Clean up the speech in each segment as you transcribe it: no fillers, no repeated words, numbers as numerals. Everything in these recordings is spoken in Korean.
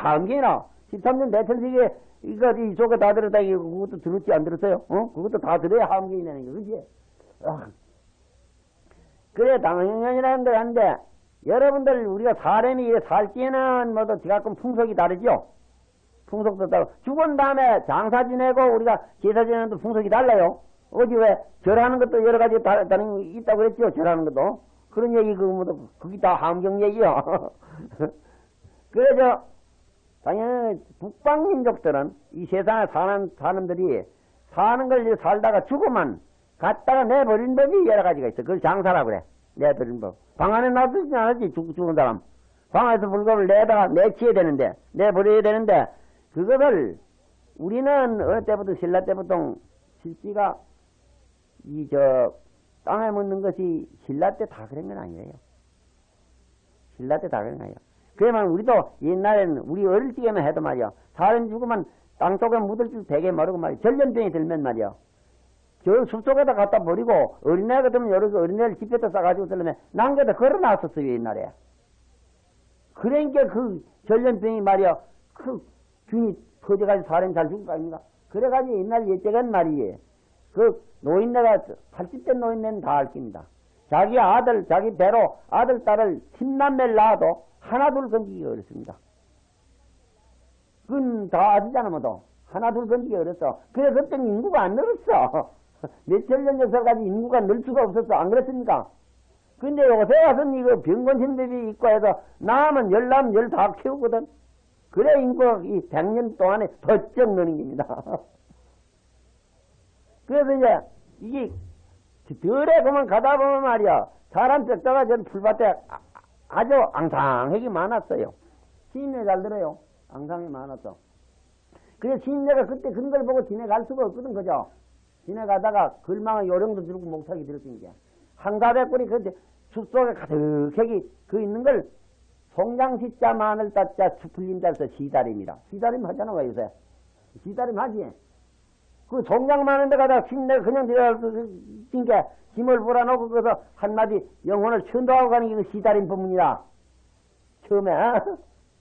함경이나 13년 대천세계 이거 이쪽에 다 들었다 이거 그것도 들었지 안 들었어요? 그것도 다 들어야 함경이라는 거 그지? 그래 당연이라는 데 한데 여러분들 우리가 사람이 살 때는 뭐도 지가끔 풍속이 다르죠? 풍속도 다르고 죽은 다음에 장사 지내고 우리가 제사 지내는 도 풍속이 달라요. 어디 왜 절하는 것도 여러 가지 다른 게 있다고 그랬죠? 절하는 것도 그런 얘기 그거도 그게 다 함경 얘기요. 그래서 당연히 북방민족들은 이 세상에 사는 사람들이 사는 걸 살다가 죽으면 갖다가 내버린 법이 여러 가지가 있어. 그걸 장사라고 그래. 내버린 법. 방 안에 놔두지 않았지 죽은 사람. 방 안에서 물건을 내다가 내치어야 되는데 내버려야 되는데 그것을 우리는 어느 때부터 신라 때부터 실지가 땅에 묻는 것이 신라 때 다 그런 건 아니에요. 신라 때 다 그런 거예요. 그러면 우리도 옛날에는 우리 어릴 적에만 해도 말이야. 사람 죽으면 땅속에 묻을 줄 되게 모르고 말이야. 전염병이 들면 말이야. 저 숲속에다 갖다 버리고 어린애 같으면 여러 어린애를 집에다 싸가지고 들으면 남겨다 걸어놨었어요 옛날에. 그러니까 그 전염병이 말이야. 그 균이 퍼져가지고 사람이 잘 죽을 거 아닙니까? 그래가지고 옛날 옛적엔 말이에요. 그 노인네가 80대 노인네는 다 알 겁니다. 자기 아들, 자기 배로 아들, 딸을 10남매를 낳아도 하나 둘 건지기 어렵습니다. 그건 다 아시잖아 뭐도. 하나 둘 건지기 어렵어. 그래 그때는 인구가 안 늘었어. 몇천 년 전까지 인구가 늘 수가 없었어. 안 그렇습니까? 근데 요새 와서는 이거 병건신법이 있고 해서 낳으면 열남 열 다 키우거든. 그래 인구가 이 100년 동안에 더쩍 느는 겁니다. 그래서 이제 이게 덜에 그만 가다 보면 말이야. 사람 뼈다가 전 풀밭에 아주 앙상하게 많았어요. 시인네 잘 들어요. 앙상하게 많았어. 그래서 시인네가 그때 그런 걸 보고 지내갈 수가 없거든, 그죠? 지내가다가 글망의 요령도 들고 목탁이 들었던 게. 한가백골이 그때 숲속에 가득하게 그 있는 걸 송장시자 마늘따자 수풀림자에서 시다림이라. 시다림 하잖아, 왜 요새? 시다림 하지? 그 송장 많은 데 가다가 시인네가 그냥 들어가서 게 힘을 불어넣고 거기서 한마디 영혼을 천도하고 가는 게 그 시다림 법문이라. 처음에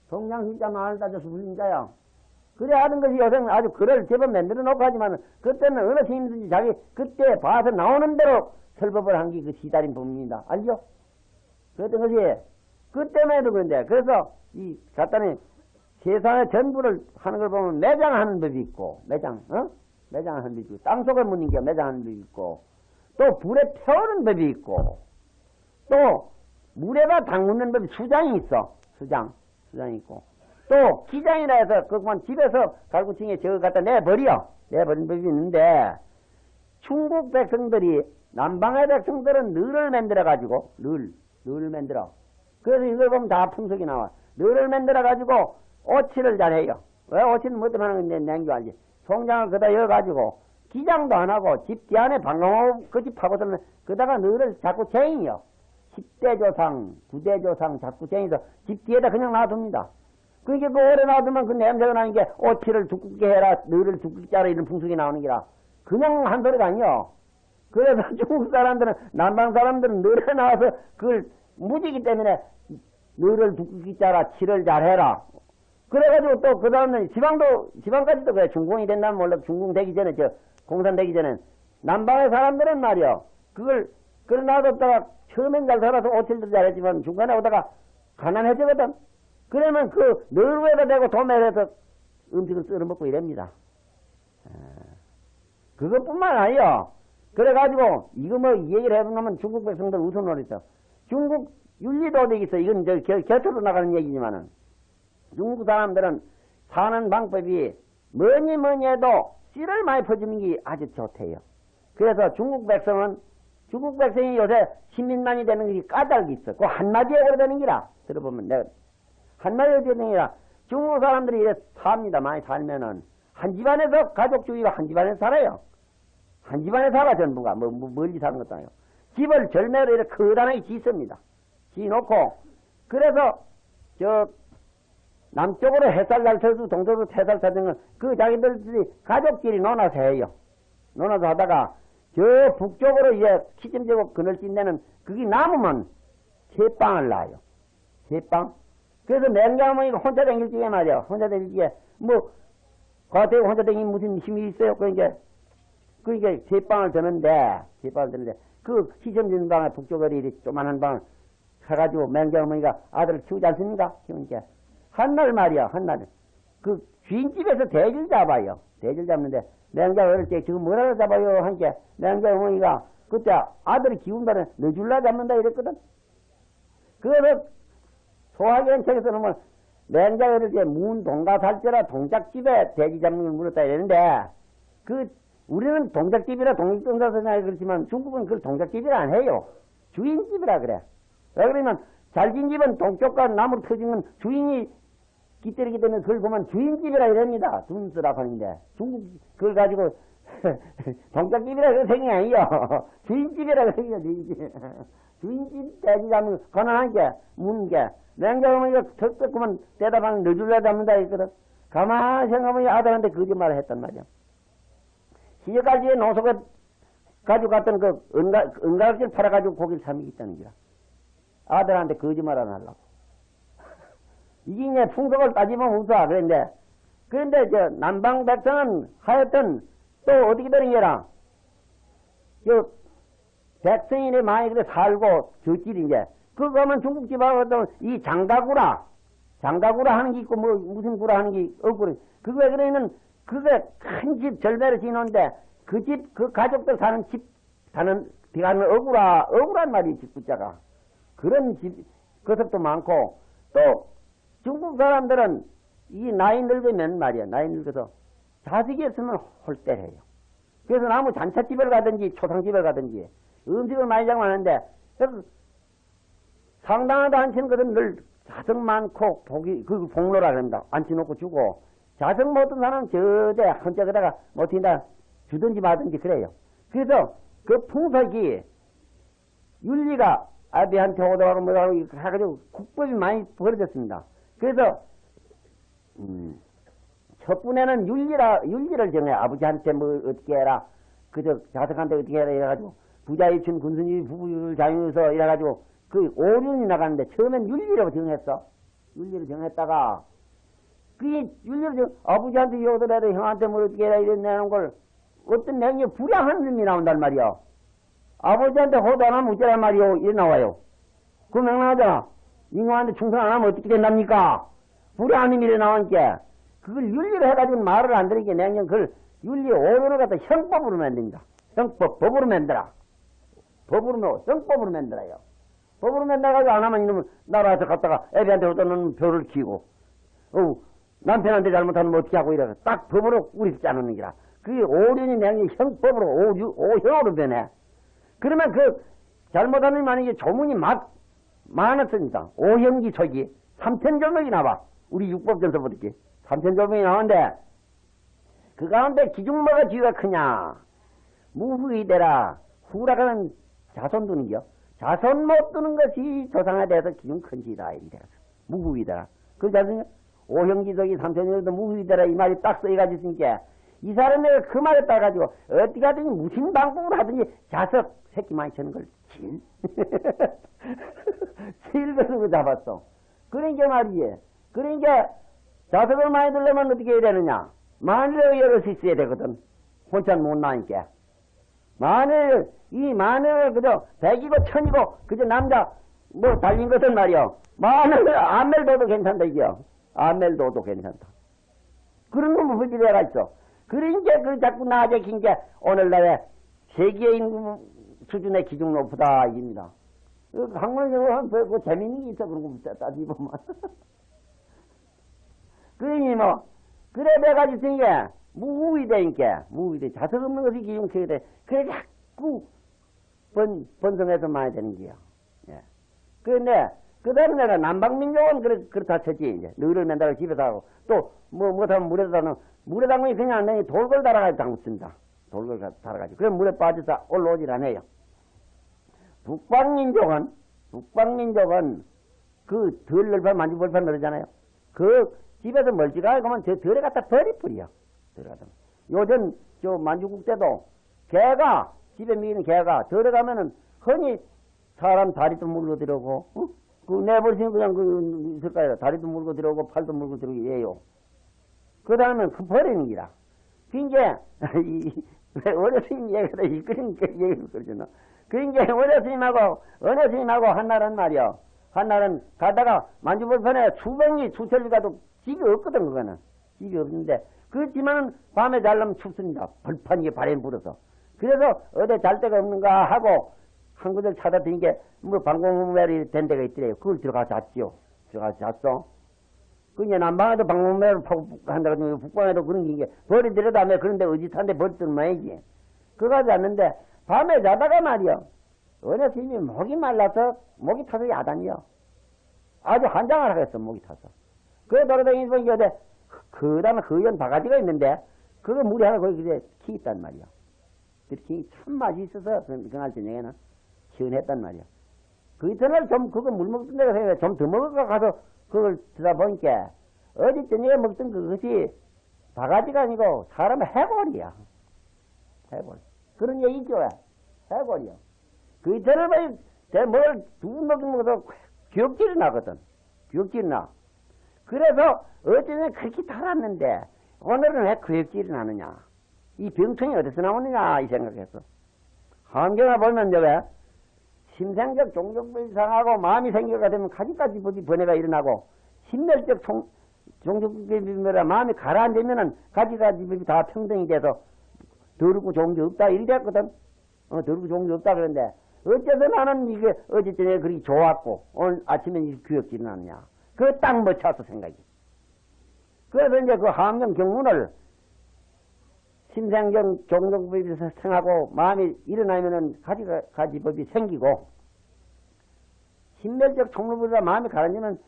송장시자 마늘따자 수풀림자야. 그래 하는 것이 요새는 아주 글을 제법 만들어 놓고 하지만 그때는 어느 스님든지 자기 그때 봐서 나오는 대로 설법을 한 게 그 시다림 법문이다. 알죠? 그랬던 것이 그때만해도 그런데 그래서 이 갖다니 세상의 전부를 하는 걸 보면 매장하는 법이 있고 매장하는 법이 있고 땅속에 묻는 게 매장하는 법이 있고 또 불에 태우는 법이 있고 또 물에다 담그는 법이 수장이 있어. 수장이 있고 또 기장이라 해서 그만 집에서 갈구층에 저거 갖다 내버린 법이 있는데 중국 백성들이 남방의 백성들은 늘을 만들어 가지고 늘을 만들어. 그래서 이걸 보면 다 풍속이 나와. 늘을 만들어 가지고 오치를 잘해요. 왜 오치는 뭐 때문에 하는 건데 냉겨 알지. 송장을 그다 여 가지고 기장도 안 하고 집 뒤 안에 방공하고 그 집 파고들면 그다가 늘을 자꾸 쟁이요. 10대 조상, 9대 조상 자꾸 쟁이서 집 뒤에다 그냥 놔둡니다. 그게 그 오래 놔두면 그 냄새가 나는 게 오치를 두껍게 해라, 늘을 두껍게 짜라 이런 풍속이 나오는 기라. 그냥 한 소리가 아니요. 그래서 중국 사람들은, 남방 사람들은 늘에 나와서 그걸 무지기 때문에 늘을 두껍게 짜라, 칠을 잘해라. 그래가지고 또 그 다음에 지방까지도 그래. 중공이 된다면 몰라. 중공 되기 전에, 공산 되기 전에. 남방의 사람들은 말이요. 그걸 놔뒀다가 처음엔 잘 살아서 오칠도 잘했지만 중간에 오다가 가난해지거든. 그러면 그 늘 위에다 대고 도매해서 음식을 썰어 먹고 이랍니다. 그것뿐만 아니요. 그래가지고 이거 뭐 이 얘기를 해보면 중국 백성들 우선으로 있어. 중국 윤리도 어디 있어. 이건 곁으로 나가는 얘기지만은 중국 사람들은 사는 방법이 뭐니 해도 씨를 많이 퍼주는 게 아주 좋대요. 그래서 중국 백성이 요새 시민만이 되는 게 까닭이 있어. 그 한마디에 오래되는 기라. 들어보면 내가 한마디에 오래되는 기라. 중국 사람들이 이래 삽니다. 많이 살면은 한 집안에서 가족주의가 한 집안에서 살아요. 한 집안에 살아 전부가 멀리 사는 것도 아니고 집을 절매로 이렇게 커다랗게 짓습니다. 짓놓고 그래서 남쪽으로 햇살 날 서서 동쪽으로 햇살 사는 그 자기들이 가족끼리 논아서 해요. 논아서 하다가 저 북쪽으로 이제 키쯤 되고 그늘 찐 데는 그게 남으면 새빵을 놔요. 새빵. 그래서 맹자어머니가 혼자 다닐 적에 말이야. 혼자 다닐 적에, 뭐, 과태고 혼자 다니면 무슨 힘이 있어요? 그러니까 제방을 드는데, 그 시점 방에 북쪽거리 조만한 방을 해가지고 맹자어머니가 아들을 키우지 않습니까? 키우니까. 한날 말이야, 한날. 그 주인집에서 대질 잡아요. 대질 잡는데, 맹자 어릴 때 지금 뭐라고 잡아요? 하니까 맹자어머니가 그때 아들을 키운다는 너줄라 잡는다 이랬거든. 그래서 소화기원 책에서는 뭐 맹자 어릴 때 문동가살제라 동작집에 대지 잡는 걸 물었다 이랬는데 우리는 동작집이라 동작동사서냐 그렇지만 중국은 그걸 동작집이라 안 해요. 주인집이라 그래. 왜 그러면 잘진 집은 동쪽과 나무로 터지면 주인이 깃들이기 때문에 그걸 보면 주인집이라 이럽니다. 둔스라고 하는데 중국 그걸 가지고 동작집이라 그런 생각이 아니요. 주인집이라 그런 게 주인집. 주인집 대지 잡는 가난한 게 문게 맹자어머니가 턱떡구만 대답하면 너줄라 잡는다 했거든. 가만히 생각하면 아들한테 거짓말을 했단 말이야. 시절까지의 노소가 가지고 갔던 그 은가락질 팔아가지고 고기를 삼기겠다는 거야. 아들한테 거짓말 안 하려고. 이게 이제 풍속을 따지면 웃어. 그런데 저 남방 백성은 하여튼 또 어떻게 되는 게라. 백성인의 많이 그래 살고 저질이 이제 그거 하면 중국집하고 이 장가구라 하는 게 있고 뭐 무슨 구라 하는 게 없고 그거 왜 그러면 그게 큰 집 절배를 지는데 그 집 그 가족들 사는 집 사는 비가는 억울한 말이 집 붙자가 그런 집 그것도 많고 또 중국 사람들은 이 나이 늙으면 말이야 나이 늙어서 자식이 있으면 홀대해요. 그래서 나무 잔찻집을 가든지 초상집을 가든지 음식을 많이 장만하는데 상당하다 앉히는 것은 늘 자석 많고 복이 그 복로라 그럽니다. 앉혀놓고 주고 자석 못한 사람은 저대 혼자 그다가 못한다 주든지 마든지 그래요. 그래서 그 풍속이 윤리가 아비한테 오더하고 뭐라고 해가지고 국법이 많이 벌어졌습니다. 그래서 첫분에는 윤리를 정해. 아버지한테 뭐 어떻게 해라 그저 자석한테 어떻게 해라 이래가지고 부자유춘 군순이 부부율 자유서 이래가지고 그 5년이 나갔는데 처음엔 윤리라고 정했어. 윤리를 정했다가 그게 윤리를 아버지한테 요더라도 형한테 뭐 어떻게 해라 이랬냐는 걸 어떤 명예 불량한 놈이 나온단 말이야. 아버지한테 호도 안 하면 어쩌란 말이오 이래 나와요. 그 명랑하잖아. 인간한테 충성 안 하면 어떻게 된답니까? 불량한 놈이 이래 나오니까 그걸 윤리를 해가지고 말을 안 들으니까 내년 그걸 윤리 5년을 갖다 형법으로 만듭니다. 법으로 만들어. 형법으로 만들어요. 법으로 만들어가지고 안 하면 이놈은 나라에서 갔다가 애비한테 어떤 벼를 키고, 남편한테 잘못하면 어떻게 하고 이래서 딱 법으로 우리 짜놓는 기라. 그게 5년이 내년 형법으로 5형으로 변해. 그러면 그 잘못하는 만약에 조문이 많았습니다. 5형기 초기 3천조명이 나와. 우리 육법전서부터 3천조명이 나오는데 그 가운데 기중뭐가 쥐가 크냐. 무후이되라. 후라가는 자손 두는 겨. 자손 못 두는 것이 조상에 대해서 기준 큰 지다. 이래서 무후이되라. 그 자손이 5형기속이 3천조명도 무후이되라 이 말이 딱 써가지고 있으니까 이 사람이 그 말에 따라가지고 어떻게 하든지 무슨 방법으로 하든지 자석 새끼 많이 쳐는 걸 칠거으로 잡았어. 그러니까 말이지. 그러니까 자석을 많이 들려면 어떻게 해야 되느냐. 마늘을 열을 수 있어야 되거든. 혼자 못 나니까. 마늘 그저 100이고 1000이고 그저 남자 뭐 달린 것은 말이요. 마늘 안멜도도 괜찮다 이게요. 안멜도도 괜찮다. 그런 놈은 훌비대가 있어. 그러니까 그 자꾸 나아지킨 게 오늘날에 세계인 수준의 기준 높다 이깁니다. 학문적으로 그 재밌는 게 있어 그런 거 따지보면. 그러니 뭐 그래 내가 있으니까 무후이되니까 무후이돼 자석 없는 것이 기준켜야 돼. 그래 자꾸 번성해서 많이 되는 거야. 예. 그런데 그다음에 내가 남방민족은 그렇다 쳤지 이제 너를 맨날 집에서 하고 또 못하면 물에 담그니 그냥 안 되니 돌걸 달아가지고 담습니다. 돌걸 달아가지고 그럼 물에 빠져서 올라오질 않아요. 북방민족은 그 덜 만주벌판 그러잖아요. 그 집에서 멀찌감치 가면 저 덜에 갖다 버리뿌려. 요즘 저 만주국 때도 개가 집에 미는 개가 덜에 가면은 흔히 사람 다리도 물러들어고 그 내버리시면 그냥 그 있을까요? 다리도 물고 들어오고 팔도 물고 들어오고 이래요. 그 다음에 그 버리는 기라. 그게 어려 스님 얘기다 그런 얘기를 그러잖아. 그게 어려 스님하고 어느 스님하고 한날은 말이요. 한날은 가다가 만주벌판에 수백리 수천리 가도 집이 없거든 그거는. 집이 없는데 그렇지만은 밤에 자려면 춥습니다. 벌판이 바람이 불어서. 그래서 어디 잘 데가 없는가 하고 한 구절 찾아드린 게뭐 방공매를 된 데가 있더래요. 그걸 들어가서 잤지요. 들어가서 잤어. 그게 남방에도 방공매를 파고 한다고 북방에도 그런 게 벌이 들여다며 그런데 어짓한데 벌 뜨는 모양이지. 그거 잤는데 밤에 자다가 말이요. 어느 스님이 목이 말라서 목이 타서 야단이요. 아주 환장을 하겠어 목이 타서. 그래 돌아다니면서 이게 어디 그 다음에 허연 바가지가 있는데 그거 물이 하나 거기 키 있단 말이야. 그렇게 참 맛이 있어서 그날 저녁에는 시원했단 말이야. 그 이튿날 좀 그거 물 먹던 데가 생각해 좀 더 먹을까 가서 그걸 들어보니까 어디 저녁에 먹던 그것이 바가지가 아니고 사람의 해골이야. 해골. 그런 얘기 있죠. 해골이요. 그 이튿날 봐요. 뭘 두분 먹으면서 기억질이 나거든. 기억질이 나. 그래서 어제는 그렇게 달았는데 오늘은 왜 기억질이 나느냐. 이 병통이 어디서 나오느냐 이 생각했어. 환경을 보면 왜 심생적 종족법이 상하고 마음이 생겨가 되면 가지까지 번뇌가 일어나고 심멸적 종족법이라 마음이 가라앉으면은 가지가지 법이 다 평등이 돼서 더럽고 좋은 게 없다 이리 됐거든. 더럽고 좋은 게 없다 그런데 어째서 나는 이게 어제 저녁에 그렇게 좋았고 오늘 아침에 이 기억질이 나느냐. 그거 딱 맞춰서 생각이. 그래서 이제 그 함경 경문을 심생적 종족법이 생하고 마음이 일어나면은 가지법이 생기고 심멸적 종족법이라 마음이 가라앉으면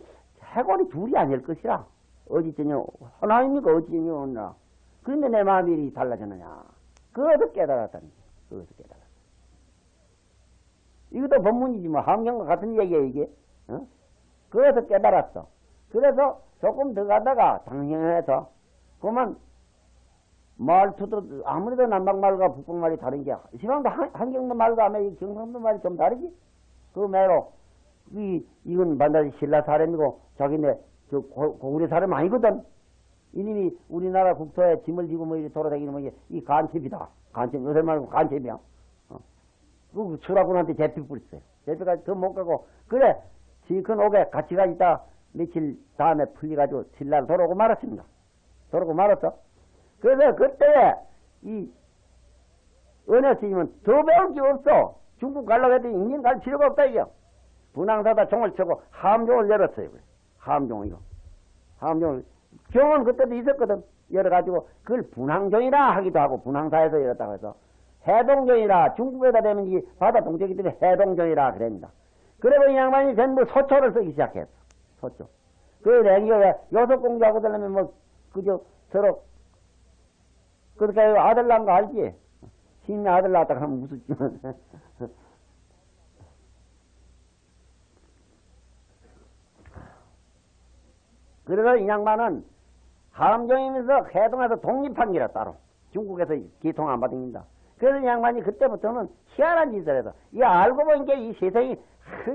해골이 둘이 아닐 것이라. 어디 저녁 하나입니까 어디 저녁 그런데 내 마음이 달라졌느냐. 그것도 깨달았다니. 그것도 깨달았다. 이것도 법문이지 뭐 함경과 같은 얘기야 이게. 그것도 깨달았어. 그래서 조금 더 가다가 당연해서 그만 말투도 아무래도 남방말과 북방말이 다른 게 시방도 한경도 말과 아마 경상도 말이 좀 다르지. 그 매로 이건 반드시 신라 사람이고 자기네 저 고구려 사람 아니거든. 이님이 우리나라 국토에 짐을 지고 뭐 이렇게 돌아다니는 뭐 이 간첩이다. 간첩 요새 말고 간첩이야. 그 수라군한테 제피 뿌렸어요. 제피가 더 못 가고 그래 지큰 옥에 같이 가 있다 며칠 다음에 풀려가지고 신라로 돌아오고 말았습니다. 돌아오고 말았어. 그래서 그때 이 은혜 스님은 더 배울 게 없어. 중국 가려고 했더니 인연 갈 필요가 없다 이거. 분황사다 종을 쳐고 함종을 열었어요. 함종 이거. 함종을 종은 그때도 있었거든. 열어가지고 그걸 분황종이라 하기도 하고 분황사에서 열었다고 해서 해동종이라 중국에다 되면 이 바다 동쪽이 때문에 해동종이라 그럽니다. 그래서 이 양반이 전부 소초를 쓰기 시작했어. 소초. 그 냉겨에 요속공주하고 되려면 뭐 그저 서로 그렇게 아들 낳은 거 알지? 신이 아들 낳았다 하면 무슨 그래서 이 양반은 함정이면서 해동해서 독립한 기라 따로 중국에서 기통 안 받습니다. 그래서 이 양반이 그때부터는 희한한 짓을 해서 이 알고 보니까 이 세상이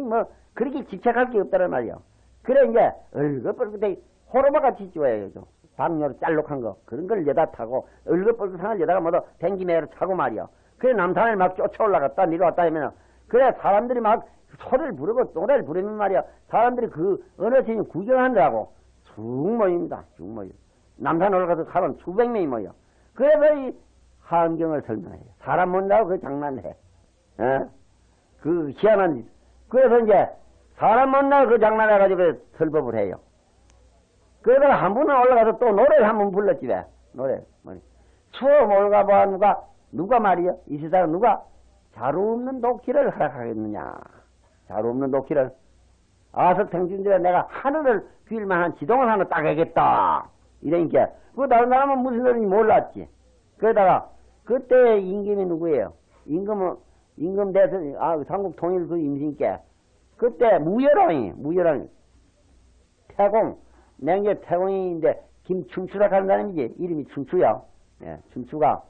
뭐 그렇게 집착할 게 없다는 말이야. 그래 이제 얼굴뻘끗해 호로바같이 좋아해요. 방뇨로 짤록한 거 그런 걸 여다 타고 얼굴뻘끗한 여다가 뭐도 댕기매로 차고 말이야. 그래 남산을 막 쫓아 올라갔다 내려왔다 하면 그래 사람들이 막 소리를 부르고 노래를 부르면 말이야. 사람들이 그 어느 스님 구경하느라고 쑥 모입니다. 쑥 모여. 남산 올라가서 사람 수백 명이 모여. 그래서 이 환경을 설명해요. 사람 못나고 그 장난을 해. 그 희한한 짓. 그래서 이제 사람 못나고 그 장난을 해가지고 설법을 해요. 그러다가 한 분은 올라가서 또 노래를 한 번 불렀지 왜? 노래. 추워 몰가 봐 누가 말이야? 이 세상에 누가 자루 없는 도끼를 허락하겠느냐? 자루 없는 도끼를. 아석탱진들에 내가 하늘을 빌만한 지동을 하나 따가겠다. 이러니까 그 다른 사람은 무슨 소리인지 몰랐지. 그러다가 그때 임금이 누구예요? 임금 대선 삼국 통일 그 임신께 그때 무열왕이 태공 냉제 태공인데 김춘추라 하는 사람이지. 이름이 춘추야. 예, 춘추가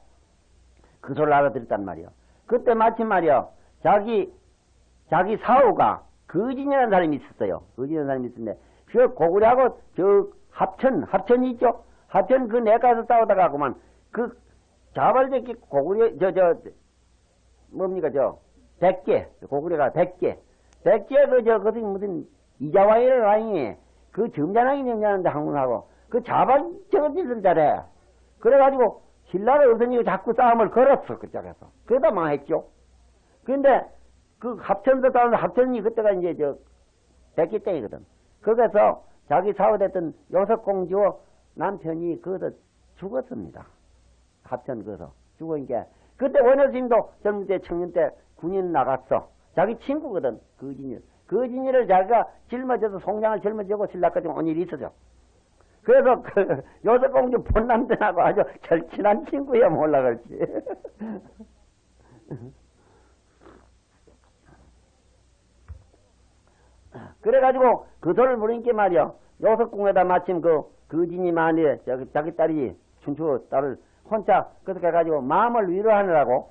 그 소리를 알아들었단 말이야. 그때 마침 말이야 자기 사후가 거진이라는 사람이 있었어요. 거진이라는 사람이 있었는데, 저 고구려하고 저 합천이 있죠? 합천 그 내가서 싸우다가 그만, 그 자발적인 고구려, 뭡니까, 백개, 고구려가 100개. 100개 그것이 무슨 이자와이를 라인이 그 점잖하게 점잖은데 항문하고, 그 자발적인 짓을 잘해. 그래가지고, 신라를 어선이고 자꾸 싸움을 걸었어, 그쪽에서. 그러다 망했죠. 근데, 그 합천도 싸우는데 합천이 그때가 이제 100개 땡이거든. 거기서 자기 사업했던 요석공주 남편이 거기서 죽었습니다. 합천 거기서 죽으니까. 그때 원효스님도 젊을 때 청년 때 군인 나갔어. 자기 친구거든, 거진이. 거진이를 자기가 짊어져서 송장을 짊어지고 신라까지 온 일이 있어죠. 그래서 그 요석공주 본남편하고 아주 절친한 친구야 몰라 그렇지. 그래가지고 그 소를 부르니까 말이야. 요석궁에다 마침 거진이 만일에 자기 딸이 춘추 딸을 혼자 그렇게 해가지고 마음을 위로하느라고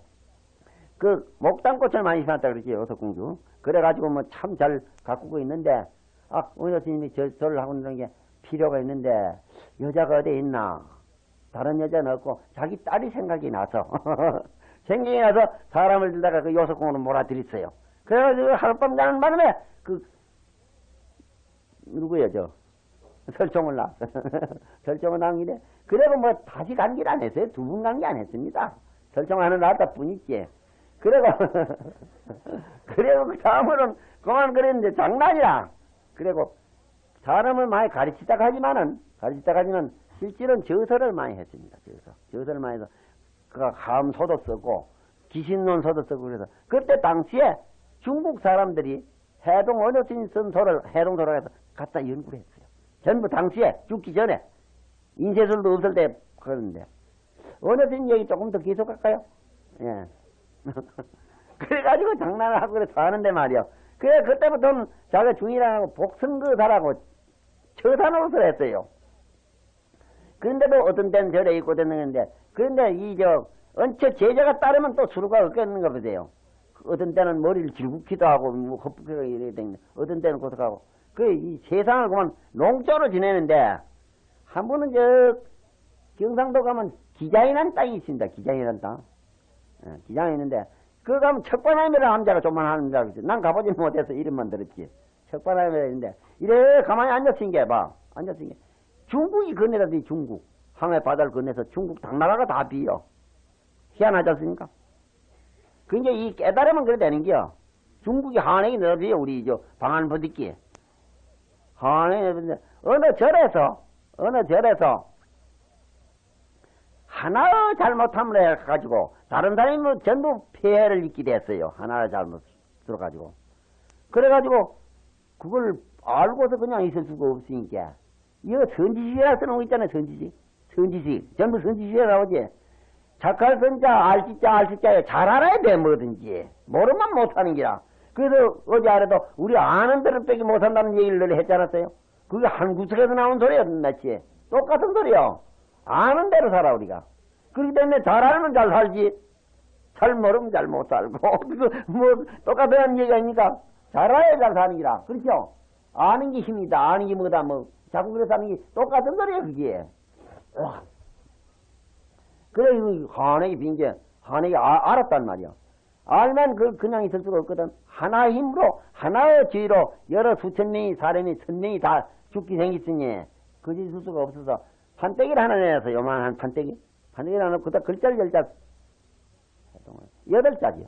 그 목단꽃을 많이 심었다 그러지 요석공주. 그래가지고 뭐 참 잘 가꾸고 있는데 원효 스님이 절을 하고 있는 게 필요가 있는데 여자가 어디 있나? 다른 여자는 없고 자기 딸이 생각이 나서 생각이 나서 사람을 들다가 그 요석궁으로 몰아들였어요. 그래가지고 하룻밤 자는 바람에 누구야, 설총을 낳았어. 설총을 낳은 길에, 그래도 뭐 다시 간 길 안 했어요. 2번 간 게 안 했습니다. 설총 하나 낳았다 뿐이지. 그래고, 그 다음으로는 그만 그랬는데 장난이라. 그리고 사람을 많이 가르치다 가지만 실제로는 저서를 많이 했습니다. 저서를 많이 해서, 그가 함소도 쓰고, 기신론서도 쓰고 그래서, 그때 당시에 중국 사람들이 해동 원효스님 쓴 소를 해동소로 해서 갖다 연구를 했어요. 전부 당시에 죽기 전에 인쇄술도 없을 때 그러는데 원효스님 얘기 조금 더 계속할까요? 예. 그래가지고 장난을 하고 그래서 하는데 말이요. 그래 그때부터는 자기가 중이라고 복선거사라고 처사노릇을 했어요. 그런데도 어떤 때는 절에 있고 됐는데 그런데 언처 제자가 따르면 또 수루가 없겠는가 보세요. 어떤 때는 머리를 질굽기도 하고, 뭐, 헛붓기가 이래야 되는데, 어떤 때는 고속하고. 이 세상을 그만 농조로 지내는데, 한 번은 경상도 가면 기장이라는 땅이 있습니다. 기장이라는 땅. 기장이 있는데, 그거 가면 척관함이라는 남자가 조만한 남자가 있어. 난 가보지 못해서 이름만 들었지. 척관함이라 있는데, 이래 가만히 앉아있은 게 봐. 앉아있은 게. 중국이 건네라더니 중국. 항해 바다를 건네서 중국 당나라가 다 비어. 희한하지 않습니까? 그게 이 깨달으면 그래 되는 게요. 중국이 한행이 늘어져요, 우리 방한 부듣기. 한행이 늘어지는데, 어느 절에서, 하나 잘못함을 해가지고, 다른 사람이 뭐 전부 폐해를 입게 됐어요. 하나 잘못 들어가지고. 그래가지고, 그걸 알고서 그냥 있을 수가 없으니까. 이거 선지식이라 쓰는 거 있잖아요, 선지식. 전부 선지식이라 나오지. 착할 선자, 알지자에 잘 알아야 돼, 뭐든지. 모르면 못하는 기라. 그래서 어제 아래도 우리 아는 대로 빼기 못한다는 얘기를 늘 했지 않았어요? 그게 한 구석에서 나온 소리였나지? 똑같은 소리요. 아는 대로 살아, 우리가. 그렇기 때문에 잘 알면 잘 살지. 잘 모르면 잘 못 살고. 똑같은 얘기 아닙니까? 잘 알아야 잘 사는 기라. 그렇죠? 아는 게 힘이다. 아는 게 뭐다, 자꾸 그래서 하는 게 똑같은 소리야, 그게. 그래, 한액이 빈게, 한액이 알았단 말이야. 알면 그냥 있을 수가 없거든. 하나의 힘으로, 하나의 지위로 여러 수천 명이, 사람이, 1000명이 다 죽기 생겼으니, 그지 있을 수가 없어서, 판때기를 하나 내서 요만한 판때기. 판때기를 하나, 그다 글자를 10자, 8자지요.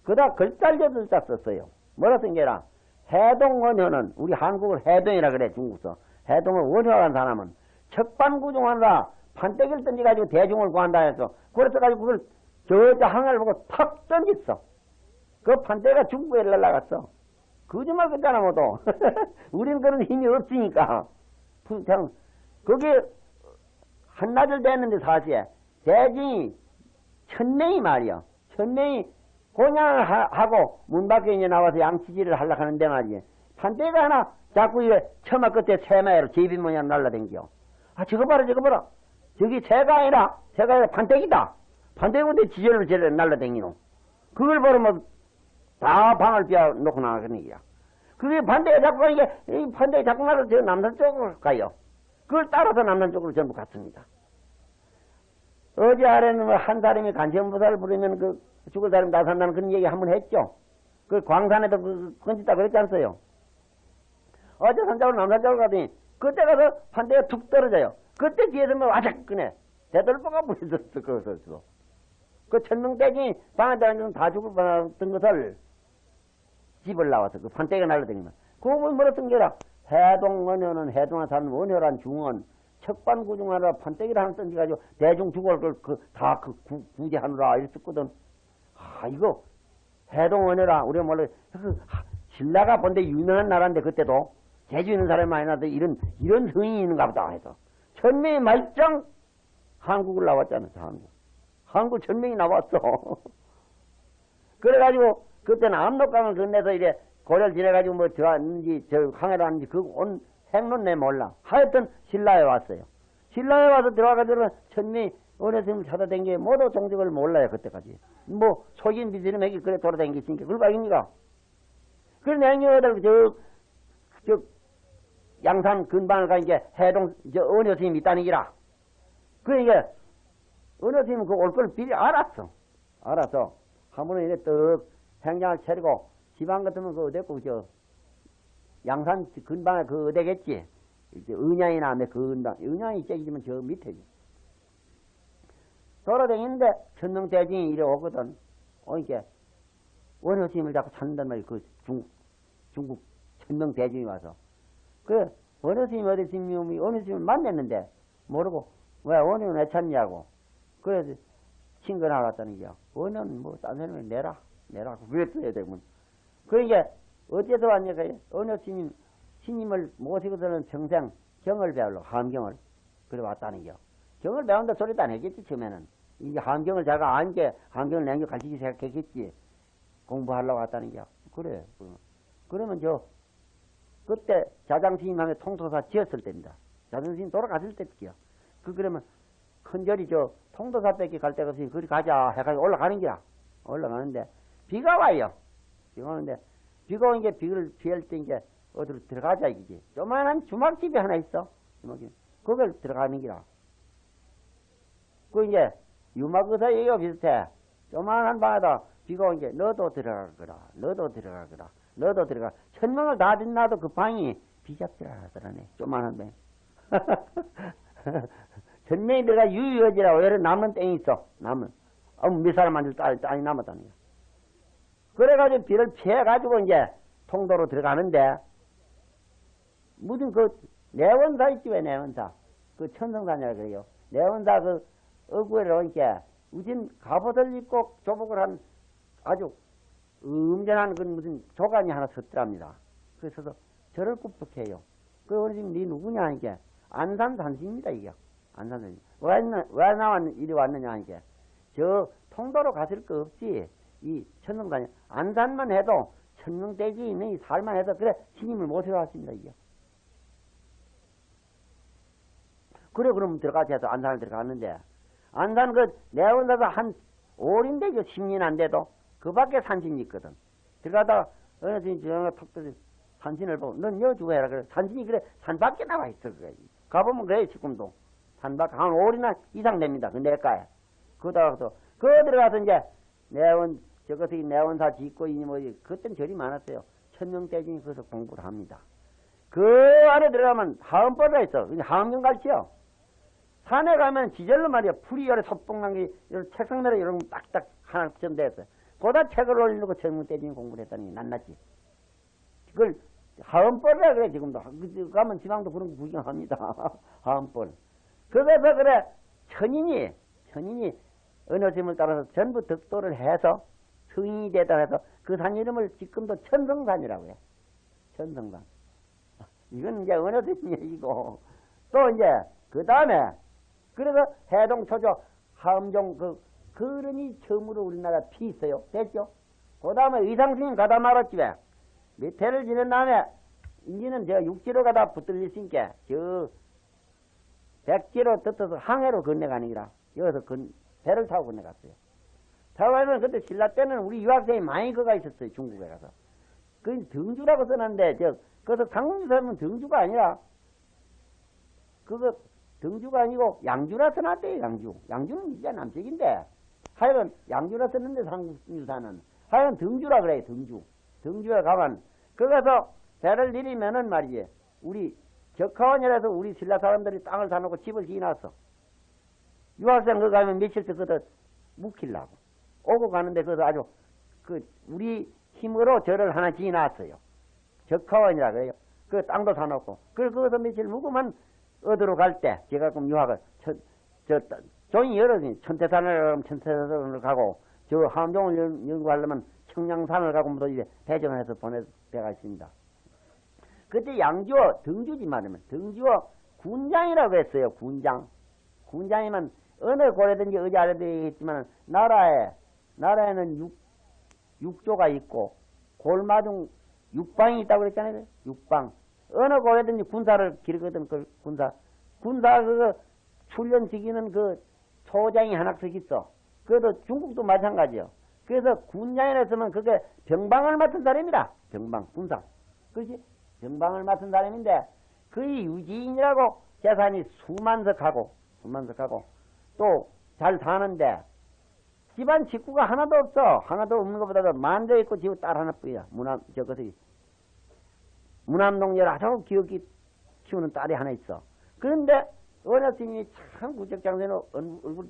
그다 글자를 8자 썼어요. 뭐라 쓴 게라? 해동원효는, 우리 한국을 해동이라 그래, 중국서. 해동을 원효라는 사람은, 척반구중하느라 판때기를 던져가지고 대중을 구한다 해서, 그래서가지고 그걸 저저 항해를 보고 탁 던졌어. 그 판때기가 중국에 날라갔어. 거짓말 같잖아, 뭐도. 우리는 그런 힘이 없으니까. 그냥, 그게 한나절 됐는데 사시에 대중이 1000명이 말이야. 1000명이 공양을 하고 문 밖에 이제 나와서 양치질을 하려고 하는데 말이야. 판때기가 하나 자꾸 이래 처마 끝에 새마야로 제비 모양 날라댕겨. 아, 저거 봐라, 저거 봐라. 저기 새가 아니라 판때기다. 판때기인데 지절을 저래 날라댕기노. 그걸 보면 다 방을 비워 놓고 나가는 거야. 그게 반대가 자꾸 가는 게, 이 반대가 자꾸 가서 저 남산 쪽으로 가요. 그걸 따라서 남산 쪽으로 전부 갔습니다. 어제 아래는 뭐 한 사람이 간천보살을 부르면 그 죽을 사람이 다 산다는 그런 얘기 한번 했죠. 그 광산에도 그 건짓다 그랬지 않았어요. 어제 산쪽으로 남산 쪽으로 가더니 그때 가서 판대가 툭 떨어져요. 그때 뒤에서 뭐 와작 끄네. 대돌보가 부딪혔어. 그것을. 그 천명대중이 방한테 앉으면 다 죽을 뻔했던 것을 집을 나와서 그 판대가 날라다니면 그거 뭐라 뜬게라. 해동원효는 해동에 사는 원효란 중원 척반구중 하느라 판때기를 하나 던져가지고 대중 죽을 걸 다 구제하느라 이랬었거든. 아 이거 해동원효라 우리가 몰라 신라가 본데 유명한 나라인데 그때도 재주 있는 사람이 많이 나도 이런 성인이 있는가 보다 해서 천명이 말짱 한국을 나왔잖아. 한국 천명이 나왔어. 그래가지고 그때는 압록강을 건너서 이래 고려를 지내가지고 뭐 저 왔는지 저 항해를 왔는지 그 온 행론 내 몰라. 하여튼 신라에 왔어요. 신라에 와서 들어가가지고 천명이 어느 스님을 찾아다닌 게 모두 종족을 몰라요. 그때까지. 뭐 속인 비스름에게 그래 돌아다니겠으니까 그걸 봐입니까? 그래서 내년에 저 양산 근방을 가니까 해동 저 은효 스님이 있다는 기라. 그러니까 은효 스님은 그 올 걸 미리 알았어. 알아서 한 번은 이래 떡 행장을 차리고 지방 같으면 그 어디고 저 양산 근방에 그 어디겠지. 은양이나 그 근방 은양이 째기지만 저 밑에지. 돌아다니는데 천명대중이 이래 오거든. 오니까 원효 스님을 자꾸 찾는단 말이야. 그 중국 천명대중이 와서. 그 원효 스님이 어디 스님이 원효 스님을 만났는데 모르고 왜 원효는 왜 찾냐고. 그래서 친근하러 왔다는 게야. 원효는 뭐 딴 사람이 내라 그랬어야 되면. 그러니까 어디서 왔냐가 원효 스님을 모시고서는 평생 경을 배우러 함경을 그래 왔다는 게야. 경을 배운다 소리도 안 했겠지 처음에는. 이제 함경을 자가 안게 함경을 내가 가르치기 생각했겠지. 공부하려고 왔다는 게야. 그래. 그러면 그때 자장스님하고 통도사 지었을 때입니다. 자장스님 돌아갔을 때지요. 그러면 큰절이 통도사 뺏기 갈 때가 없으니 그리 가자 해가지고 올라가는 거야. 올라가는데 비가 와요. 비가 오는데 비가 오는 게 비를 피할 때 이제 어디로 들어가자 이게. 조만한 주막집이 하나 있어. 주막집. 그걸 들어가는 거야. 그 이제 유막의사 얘기가 비슷해. 조만한 방에다 비가 오는 게 너도 들어가거라. 너도 들어가거라. 너도 들어가. 천명을 다 듣나도 그 방이 비잡지라 하더라네. 조만한 방. 천명이 들어가 유유어지라고 여러 남은 땡이 있어. 남은. 몇 사람 만들 땅이 남았다는 거야. 그래가지고 비를 피해가지고 이제 통도로 들어가는데 무슨 그 내원사 있지 왜 내원사. 그 천성산이라 그래요. 내원사 그 어구에 오니까 우진 갑옷을 입고 조복을 한 아주 음전한 그 무슨 조간이 하나 섰더랍니다. 그래서 저를 굽복해요. 그 어느 지금 네 누구냐 이게 안산 산신입니다 이게 안산 산신. 왜 나왔 이리 왔느냐 이게 저 통도로 갔을 거 없지 이 천명산이 안산만 해도 천명대지 있는 이 살만 해도 그래 스님을 모시러 왔습니다 이게. 그래 그럼 들어가서 해서 안산을 들어갔는데 안산 그 내원사서 한 5인데 10년 안 돼도 그 밖에 산신이 있거든. 들어가다가 어느 스님이 저녁에 톡 떠서 산신을 보고 넌 여주고 해라 그래. 산신이 그래 산 밖에 나와 있어 그래. 가보면 그래 지금도 산 밖에 한 5일이나 이상 됩니다. 그 내과에. 그러다가서 그 들어가서 이제 저것이 내원사 짓고 이니 뭐지 그땐 절이 많았어요. 천명대중이 거기서 공부를 합니다. 그 안에 들어가면 하음벌가 있어. 하음경 갈치요. 산에 가면 지절로 말이야. 풀이 열에 섭봉난 게 이런 책상 내려 이런 딱딱 하나 전대했어요. 보다 책을 올리고 천명대중이 공부를 했다는 게 낱낱이. 그걸 하음벌이라 그래 지금도. 가면 지방도 그런 거 구경합니다. 하음벌. 그래서 그래 천인이 어느 스님을 따라서 전부 덕도를 해서 성인이 되다 해서 그 산 이름을 지금도 천성산이라고 해. 천성산. 이건 이제 어느 스님 얘기고 또 이제 그 다음에 그래서 해동초조 하음종 그런이 처음으로 우리나라 피 있어요. 됐죠? 그 다음에 의상스님 가다 말았지 왜? 밑에를 지낸 다음에 이제는 제가 육지로 가다 붙들리시니까 저 백지로 뜯어서 항해로 건너가는 기라. 여기서 배를 타고 건너갔어요. 타고 가면 그때 신라 때는 우리 유학생이 많이 거가 있었어요. 중국에 가서. 그 등주라고 써놨는데, 그래서 상문주 사람은 등주가 아니라, 그거 등주가 아니고 양주라 써놨대요, 양주. 양주는 진짜 남쪽인데, 하여간 양주라 썼는데 상문주사는. 하여간 등주라 그래요, 등주. 등주에 가면, 거기서 배를 내리면은 말이지, 우리 적하원이라서 우리 신라 사람들이 땅을 사놓고 집을 지어놨어. 유학생 거 가면 며칠 때 그거 묵히려고. 오고 가는데 그거 아주, 우리 힘으로 절을 하나 지어놨어요. 적하원이라 그래요. 그 땅도 사놓고. 그래서 거기서 며칠 묵으면 어디로 갈 때, 제가 그럼 유학을, 종이 열어지. 천태산을 가면 천태산을 가고, 저 함종을 연구하려면 청량산을 가고 모두 이제 배정해서 보낼 때가 있습니다. 그때 양주어, 등주지 말이면, 등주어 군장이라고 했어요, 군장. 군장이면 어느 고래든지 어디 아래든지 있지만, 나라에는 육조가 있고, 골마중 육방이 있다고 그랬잖아요. 육방. 어느 고래든지 군사를 기르거든, 그 군사 그거 훈련시키는 그 초장이 하나씩 있어. 그래도 중국도 마찬가지요. 그래서 군장이라 했으면 그게 병방을 맡은 사람이라. 병방, 군사. 그렇지? 병방을 맡은 사람인데, 그의 유지인이라고 재산이 수만석하고, 또 잘 사는데, 집안 식구가 하나도 없어. 하나도 없는 것보다도 만져 있고 지금 딸 하나뿐이야. 무남동열 아주 귀엽게 키우는 딸이 하나 있어. 그런데 원효 스님이 참 구적장대로 얼굴이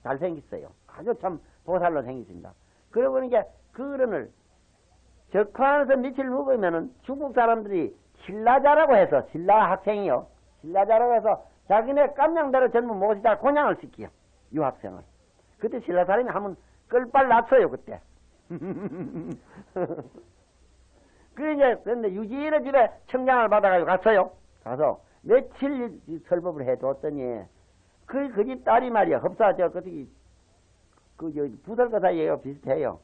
잘생겼어요. 아주 참 보살로 생겼습니다. 그러고 보니까 그 어른을 적화안에서 며칠 묵으면은 중국 사람들이 신라자라고 해서, 신라 학생이요. 신라자라고 해서 자기네 깜냥대로 전부 모시다 곤양을 시키요. 유학생을. 그때 신라 사람이 하면 끌빨 났어요, 그때. 그런데 유지인의 집에 청장을 받아가지고 갔어요. 가서 며칠 설법을 해줬더니, 그 집 딸이 말이야. 흡사, 부설가 사이에요. 비슷해요.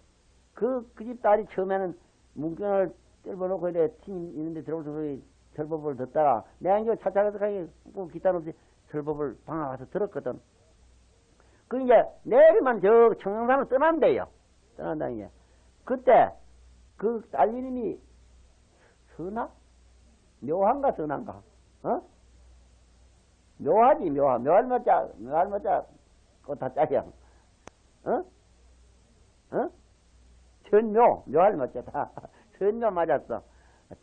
그 집 딸이 처음에는 문경을 뜰어놓고 이래 스님 있는데 들어오서 설법을 듣다가, 내가 이제 차차가서 기타 없이 설법을 방에 와서 들었거든. 그 이제 내일만 저 청량산을 떠난대요. 떠난다니. 그때 그 딸 이름이 선하? 묘한가 선한가? 어? 묘하지, 묘하. 묘할모자, 꽃다짜리야. 어? 선묘, 묘할모자다. 선묘 맞았어.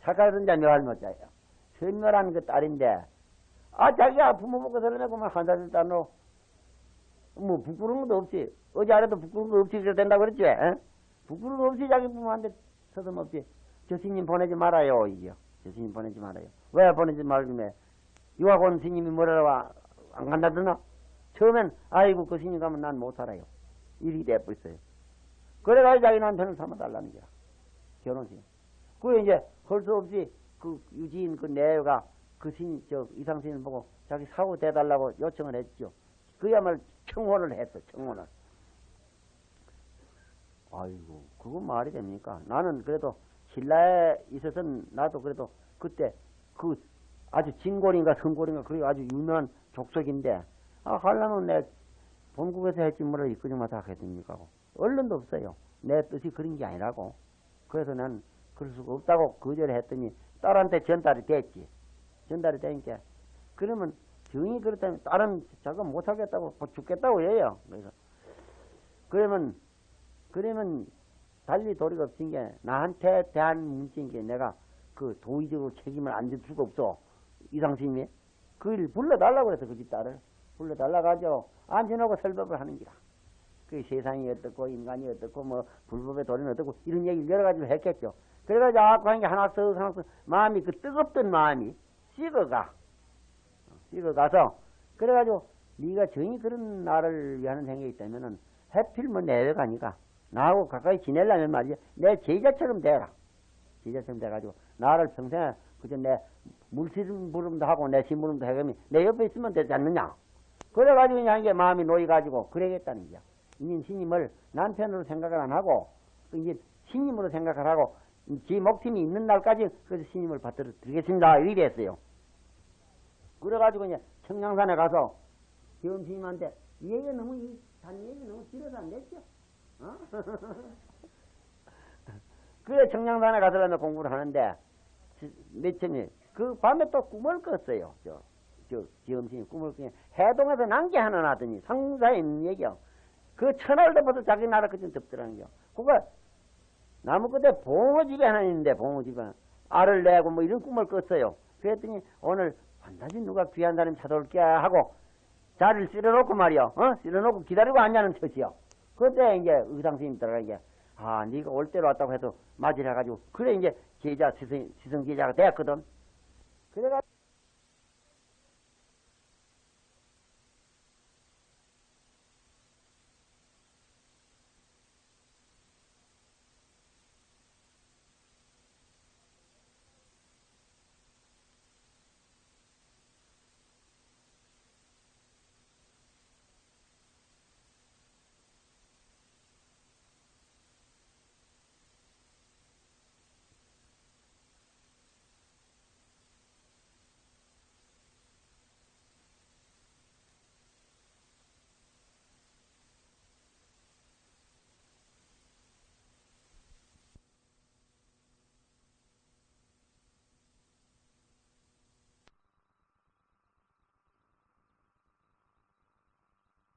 착하던 자 묘할모자예요. 선묘라는 그 딸인데, 자기가 부모 먹고 살아내고만 한 살 딸로, 뭐, 부끄러운 것도 없이, 어제 아래도 부끄러운 거 없이 그래야 된다고 그랬지? 에? 부끄러운 거 없이 자기 부모한테 서슴없이, 저 스님 보내지 말아요, 이게요. 저 스님 보내지 말아요. 왜 보내지 말면, 유학 온 스님이 뭐라고 안 간다더나? 처음엔, 아이고, 그 스님 가면 난 못 살아요. 일이 돼버렸어요. 그래가지고 자기 남편을 삼아달라는 거야. 결혼식. 그게 이제, 할 수 없이, 그 유지인 그 내외가 그 스님, 이상 스님을 보고 자기 사후 대달라고 요청을 했죠. 그야말로 청혼을 했어, 청혼을. 아이고, 그거 말이 됩니까? 나는 그래도 신라에 있어서는 나도 그래도 그때 그 아주 진골인가 성골인가 그리고 아주 유명한 족속인데, 하려면 내 본국에서 했지 뭐라 이끌지마다 하겠습니까? 언론도 없어요. 내 뜻이 그런 게 아니라고. 그래서 난 그럴 수가 없다고 거절했더니 딸한테 전달이 됐지. 전달이 되니까, 그러면 정이 그렇다면 딸은 자기가 못하겠다고, 죽겠다고 해요. 그래서, 그러면 달리 도리가 없은 게, 나한테 대한 문제인 게 내가 그 도의적으로 책임을 안 질 수가 없어. 이상스님이. 그걸 불러달라고 해서 그 집 딸을. 불러달라가지고 앉혀놓고 설법을 하는 기라. 그 세상이 어떻고, 인간이 어떻고, 뭐, 불법의 도리는 어떻고, 이런 얘기를 여러 가지로 했겠죠. 그래가지고 하는 게 하나씩, 마음이, 그 뜨겁던 마음이 식어가서, 그래가지고, 네가 정이 그런 나를 위하는 생각이 있다면은, 해필 뭐 내외가 아니까, 나하고 가까이 지내려면 말이야, 내 제자처럼 되라. 제자처럼 돼가지고, 나를 평생에, 그저 내 물심부름도 하고, 내 심부름도 해가면, 내 옆에 있으면 되지 않느냐. 그래가지고, 그냥 이게 마음이 놓여가지고, 그래야겠다는 거야. 이제 스님을 남편으로 생각을 안 하고, 이제 스님으로 생각을 하고, 지 목팀이 있는 날까지, 그래서 스님을 받들어 드리겠습니다. 이렇게 했어요. 그래가지고 이제 청량산에 가서 기원 스님한테 이 얘기가 단 얘기 너무 길어서 안 됐죠? 어? 그래 청량산에 가서 공부를 하는데 매점이 그 밤에 또 꿈을 꿨어요. 지엄신이 꿈을 꾸니 해동에서 난게 하나 나더니 상사에 있는 얘기야. 그 천하를 덮어서 자기 나라 끝은 덮더라는 겨. 그거 나무 끝에 봉어집이 하나 있는데 봉어집이 알을 내고 뭐 이런 꿈을 꿨어요. 그랬더니 오늘 반드시 누가 귀한 사람이 찾아올게 하고 자리를 쓸어놓고 말이요. 쓸어놓고 기다리고 앉아는 처지요. 그때 이제 의상 스님 들어가게 네가 올 때로 왔다고 해서 맞이를 해가지고 그래 이제 제자 시성 제자가 되었거든. 그래가